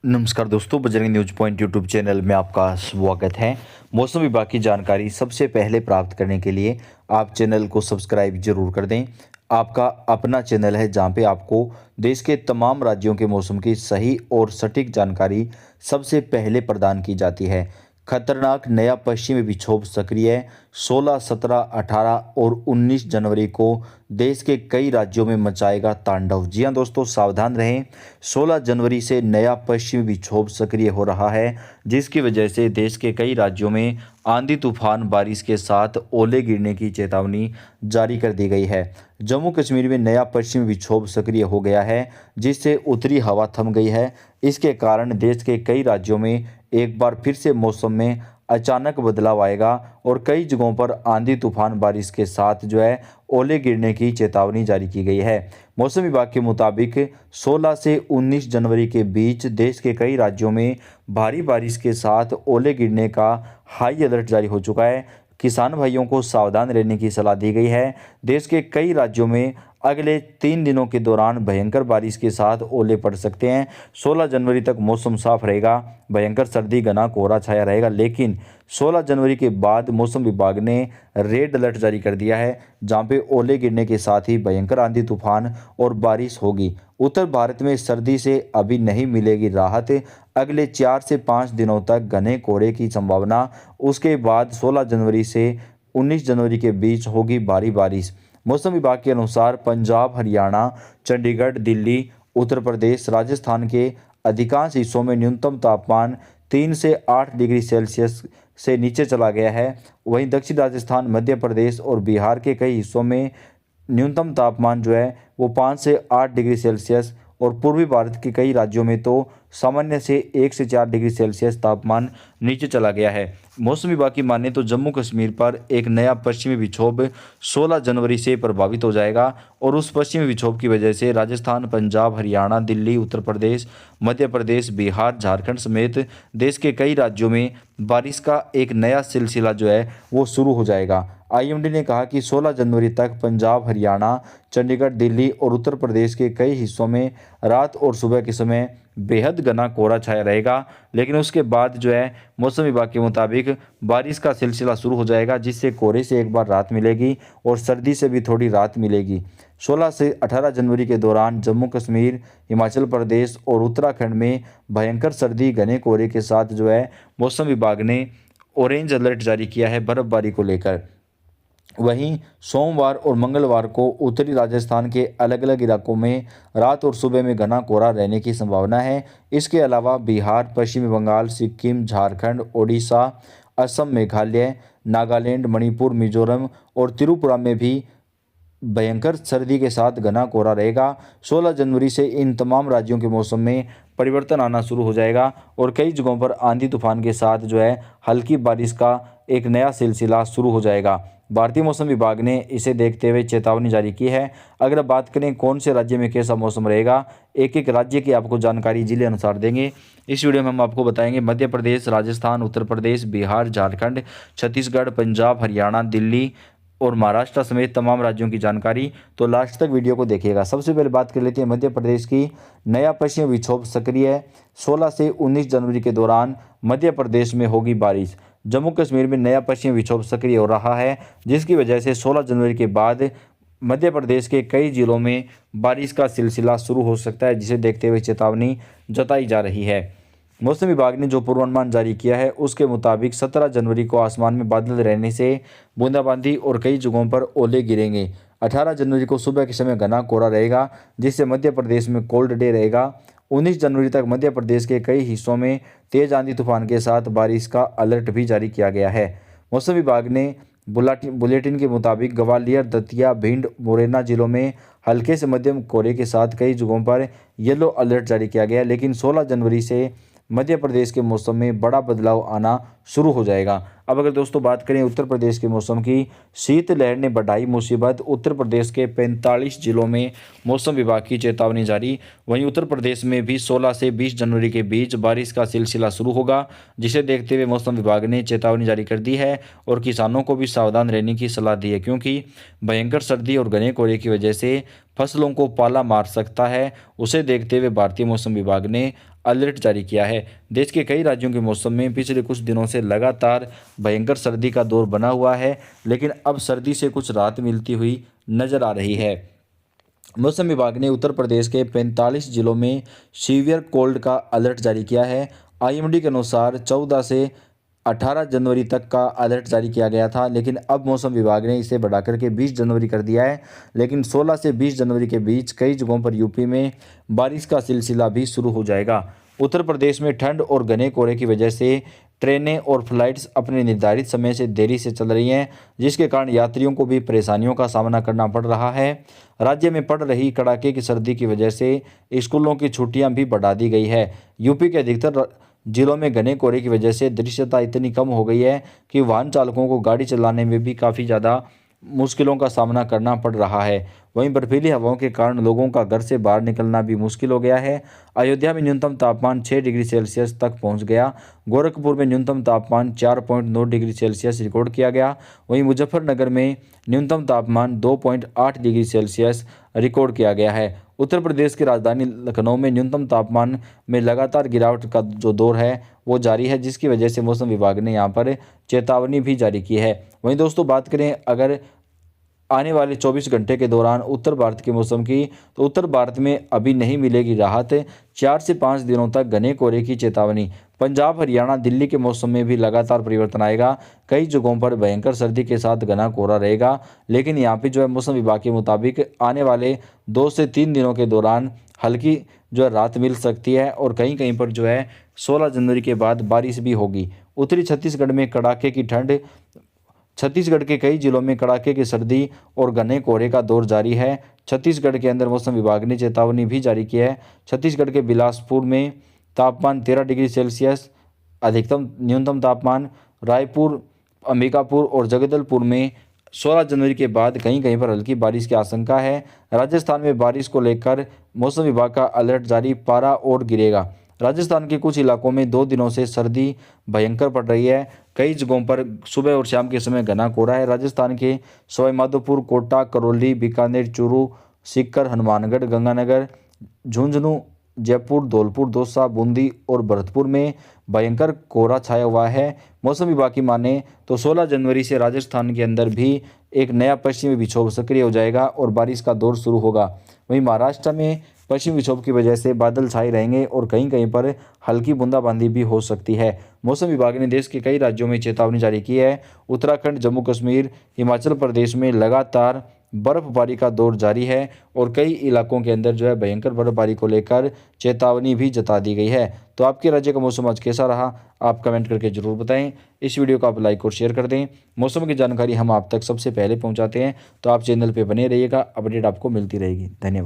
नमस्कार दोस्तों, Bajrang news point YouTube channel में आपका स्वागत है। मौसम विभाग की जानकारी सबसे पहले प्राप्त करने के लिए आप चैनल को सब्सक्राइब जरूर कर दें। आपका अपना चैनल है जहां पे आपको देश के तमाम राज्यों के मौसम की सही और सटीक जानकारी सबसे पहले प्रदान की जाती है। खतरनाक नया पश्चिमी विक्षोभ सक्रिय 16, 17, 18 और 19 जनवरी को देश के कई राज्यों में मचाएगा तांडव। जी हां दोस्तों, सावधान रहें। 16 जनवरी से नया पश्चिमी विक्षोभ सक्रिय हो रहा है, जिसकी वजह से देश के कई राज्यों में आंधी तूफान बारिश के साथ ओले गिरने की चेतावनी जारी कर दी गई है। जम्मू कश्मीर में नया पश्चिमी विक्षोभ सक्रिय हो गया है, जिससे उत्तरी हवा थम गई है। इसके कारण देश के कई राज्यों में एक बार फिर से मौसम में अचानक बदलाव आएगा और कई जगहों पर आंधी तूफान बारिश के साथ ओले गिरने की चेतावनी जारी की गई है। मौसम विभाग के मुताबिक 16 से 19 जनवरी के बीच देश के कई राज्यों में भारी बारिश के साथ ओले गिरने का हाई अलर्ट जारी हो चुका है। किसान भाइयों को सावधान रहने की सलाह दी गई है। देश के कई राज्यों में अगले 3 दिनों के दौरान भयंकर बारिश के साथ ओले पड़ सकते हैं। 16 जनवरी तक मौसम साफ रहेगा, भयंकर सर्दी घना कोहरा छाया रहेगा, लेकिन 16 जनवरी के बाद मौसम विभाग ने रेड अलर्ट जारी कर दिया है, जहां पे ओले गिरने के साथ ही भयंकर आंधी तूफान और बारिश होगी। उत्तर भारत में सर्दी से अभी नहीं मिलेगी राहत। अगले 4 से 5 दिनों तक घने कोहरे की संभावना। उसके बाद 16 जनवरी से 19 जनवरी के बीच होगी भारी बारिश। मौसम विभाग के अनुसार पंजाब, हरियाणा, चंडीगढ़, दिल्ली, उत्तर प्रदेश, राजस्थान के अधिकांश हिस्सों में न्यूनतम तापमान 3 से 8 डिग्री सेल्सियस से नीचे चला गया है। वहीं दक्षिण राजस्थान, मध्य प्रदेश और बिहार के कई हिस्सों में न्यूनतम तापमान वो 5 से 8 डिग्री सेल्सियस और पूर्वी भारत के कई राज्यों में तो सामान्य से 1 से 4 डिग्री सेल्सियस तापमान नीचे चला गया है। मौसम विभाग की माने तो जम्मू कश्मीर पर एक नया पश्चिमी विक्षोभ 16 जनवरी से प्रभावित हो जाएगा और उस पश्चिमी विक्षोभ की वजह से राजस्थान, पंजाब, हरियाणा, दिल्ली, उत्तर प्रदेश, मध्य प्रदेश, बिहार, झारखंड समेत देश के कई राज्यों में बारिश का एक नया सिलसिला वो शुरू हो जाएगा। आईएमडी ने कहा कि 16 जनवरी तक पंजाब, हरियाणा, चंडीगढ़, दिल्ली और उत्तर प्रदेश के कई हिस्सों में रात और सुबह के समय बेहद घना कोहरा छाया रहेगा, लेकिन उसके बाद मौसम विभाग के मुताबिक बारिश का सिलसिला शुरू हो जाएगा, जिससे कोहरे से एक बार राहत मिलेगी और सर्दी से भी थोड़ी राहत मिलेगी। 16 से 18 जनवरी के दौरान जम्मू कश्मीर, हिमाचल प्रदेश और उत्तराखंड में भयंकर सर्दी घने कोहरे के साथ मौसम विभाग ने ऑरेंज अलर्ट जारी किया है बर्फबारी को लेकर। वहीं सोमवार और मंगलवार को उत्तरी राजस्थान के अलग अलग इलाकों में रात और सुबह में घना कोहरा रहने की संभावना है। इसके अलावा बिहार, पश्चिमी बंगाल, सिक्किम, झारखंड, ओडिशा, असम, मेघालय, नागालैंड, मणिपुर, मिजोरम और त्रिपुरा में भी भयंकर सर्दी के साथ घना कोहरा रहेगा। 16 जनवरी से इन तमाम राज्यों के मौसम में परिवर्तन आना शुरू हो जाएगा और कई जगहों पर आंधी तूफान के साथ हल्की बारिश का एक नया सिलसिला शुरू हो जाएगा। भारतीय मौसम विभाग ने इसे देखते हुए चेतावनी जारी की है। अगर बात करें कौन से राज्य में कैसा मौसम रहेगा, एक एक राज्य की आपको जानकारी जिले अनुसार देंगे। इस वीडियो में हम आपको बताएंगे मध्य प्रदेश, राजस्थान, उत्तर प्रदेश, बिहार, झारखंड, छत्तीसगढ़, पंजाब, हरियाणा, दिल्ली और महाराष्ट्र समेत तमाम राज्यों की जानकारी, तो लास्ट तक वीडियो को देखिएगा। सबसे पहले बात कर लेते हैं मध्य प्रदेश की। नया पश्चिमी विक्षोभ सक्रिय है। 16 से 19 जनवरी के दौरान मध्य प्रदेश में होगी बारिश। जम्मू कश्मीर में नया पश्चिमी विक्षोभ सक्रिय हो रहा है, जिसकी वजह से 16 जनवरी के बाद मध्य प्रदेश के कई जिलों में बारिश का सिलसिला शुरू हो सकता है, जिसे देखते हुए चेतावनी जताई जा रही है। मौसम विभाग ने जो पूर्वानुमान जारी किया है उसके मुताबिक 17 जनवरी को आसमान में बादल रहने से बूंदाबांदी और कई जगहों पर ओले गिरेंगे। 18 जनवरी को सुबह के समय घना कोहरा रहेगा, जिससे मध्य प्रदेश में कोल्ड डे रहेगा। 19 जनवरी तक मध्य प्रदेश के कई हिस्सों में तेज आंधी तूफान के साथ बारिश का अलर्ट भी जारी किया गया है। मौसम विभाग ने बुलेटिन के मुताबिक ग्वालियर, दतिया, भिंड, मुरैना जिलों में हल्के से मध्यम कोहरे के साथ कई जगहों पर येलो अलर्ट जारी किया गया है, लेकिन 16 जनवरी से मध्य प्रदेश के मौसम में बड़ा बदलाव आना शुरू हो जाएगा। अब अगर दोस्तों बात करें उत्तर प्रदेश के मौसम की, शीतलहर ने बढ़ाई मुसीबत, उत्तर प्रदेश के 45 जिलों में मौसम विभाग की चेतावनी जारी। वहीं उत्तर प्रदेश में भी 16 से 20 जनवरी के बीच बारिश का सिलसिला शुरू होगा, जिसे देखते हुए मौसम विभाग ने चेतावनी जारी कर दी है और किसानों को भी सावधान रहने की सलाह दी है, क्योंकि भयंकर सर्दी और घने कोहरे की वजह से फसलों को पाला मार सकता है। उसे देखते हुए भारतीय मौसम विभाग ने अलर्ट जारी किया है। देश के कई राज्यों के मौसम में पिछले कुछ दिनों से लगातार भयंकर सर्दी का दौर बना हुआ है, लेकिन अब सर्दी से कुछ राहत मिलती हुई नजर आ रही है। मौसम विभाग ने उत्तर प्रदेश के 45 जिलों में सीवियर कोल्ड का अलर्ट जारी किया है। आईएमडी के अनुसार 14 से 18 जनवरी तक का अलर्ट जारी किया गया था, लेकिन अब मौसम विभाग ने इसे बढ़ाकर के 20 जनवरी कर दिया है। लेकिन 16 से 20 जनवरी के बीच कई जगहों पर यूपी में बारिश का सिलसिला भी शुरू हो जाएगा। उत्तर प्रदेश में ठंड और घने कोहरे की वजह से ट्रेनें और फ्लाइट्स अपने निर्धारित समय से देरी से चल रही हैं, जिसके कारण यात्रियों को भी परेशानियों का सामना करना पड़ रहा है। राज्य में पड़ रही कड़ाके की सर्दी की वजह से स्कूलों की छुट्टियां भी बढ़ा दी गई है। यूपी के अधिकतर जिलों में घने कोहरे की वजह से दृश्यता इतनी कम हो गई है कि वाहन चालकों को गाड़ी चलाने में भी काफ़ी ज़्यादा मुश्किलों का सामना करना पड़ रहा है। वहीं बर्फीली हवाओं के कारण लोगों का घर से बाहर निकलना भी मुश्किल हो गया है। अयोध्या में न्यूनतम तापमान 6 डिग्री सेल्सियस तक पहुंच गया। गोरखपुर में न्यूनतम तापमान 4.9 डिग्री सेल्सियस रिकॉर्ड किया गया। वहीं मुजफ्फरनगर में न्यूनतम तापमान 2.8 डिग्री सेल्सियस रिकॉर्ड किया गया है। उत्तर प्रदेश की राजधानी लखनऊ में न्यूनतम तापमान में लगातार गिरावट का जो दौर है वो जारी है, जिसकी वजह से मौसम विभाग ने यहाँ पर चेतावनी भी जारी की है। वहीं दोस्तों बात करें अगर आने वाले 24 घंटे के दौरान उत्तर भारत के मौसम की, तो उत्तर भारत में अभी नहीं मिलेगी राहत। 4 से 5 दिनों तक घने कोहरे की चेतावनी। पंजाब, हरियाणा, दिल्ली के मौसम में भी लगातार परिवर्तन आएगा। कई जगहों पर भयंकर सर्दी के साथ घना कोहरा रहेगा, लेकिन यहाँ पे जो है मौसम विभाग के मुताबिक आने वाले 2 से 3 दिनों के दौरान हल्की जो है राहत मिल सकती है और कहीं कहीं पर जो है 16 जनवरी के बाद बारिश भी होगी। उत्तरी छत्तीसगढ़ में कड़ाके की ठंड, छत्तीसगढ़ के कई जिलों में कड़ाके की सर्दी और घने कोहरे का दौर जारी है। छत्तीसगढ़ के अंदर मौसम विभाग ने चेतावनी भी जारी की है। छत्तीसगढ़ के बिलासपुर में तापमान 13 डिग्री सेल्सियस अधिकतम न्यूनतम तापमान, रायपुर, अंबिकापुर और जगदलपुर में 16 जनवरी के बाद कहीं कहीं पर हल्की बारिश की आशंका है। राजस्थान में बारिश को लेकर मौसम विभाग का अलर्ट जारी, पारा और गिरेगा। राजस्थान के कुछ इलाकों में 2 दिनों से सर्दी भयंकर पड़ रही है। कई जगहों पर सुबह और शाम के समय घना कोहरा है। राजस्थान के सवाईमाधोपुर, कोटा, करौली, बीकानेर, चूरू, सीकर, हनुमानगढ़, गंगानगर, झुंझुनू, जयपुर, धौलपुर, दौसा, बूंदी और भरतपुर में भयंकर कोहरा छाया हुआ है। मौसम विभाग की माने तो 16 जनवरी से राजस्थान के अंदर भी एक नया पश्चिमी विक्षोभ सक्रिय हो जाएगा और बारिश का दौर शुरू होगा। वहीं महाराष्ट्र में पश्चिमी विक्षोभ की वजह से बादल छाए रहेंगे और कहीं कहीं पर हल्की बूंदाबांदी भी हो सकती है। मौसम विभाग ने देश के कई राज्यों में चेतावनी जारी की है। उत्तराखंड, जम्मू कश्मीर, हिमाचल प्रदेश में लगातार बर्फबारी का दौर जारी है और कई इलाकों के अंदर जो है भयंकर बर्फबारी को लेकर चेतावनी भी जता दी गई है। तो आपके राज्य का मौसम आज कैसा रहा, आप कमेंट करके जरूर बताएं। इस वीडियो को आप लाइक और शेयर कर दें। मौसम की जानकारी हम आप तक सबसे पहले पहुंचाते हैं, तो आप चैनल पर बने रहिएगा, अपडेट आपको मिलती रहेगी। धन्यवाद।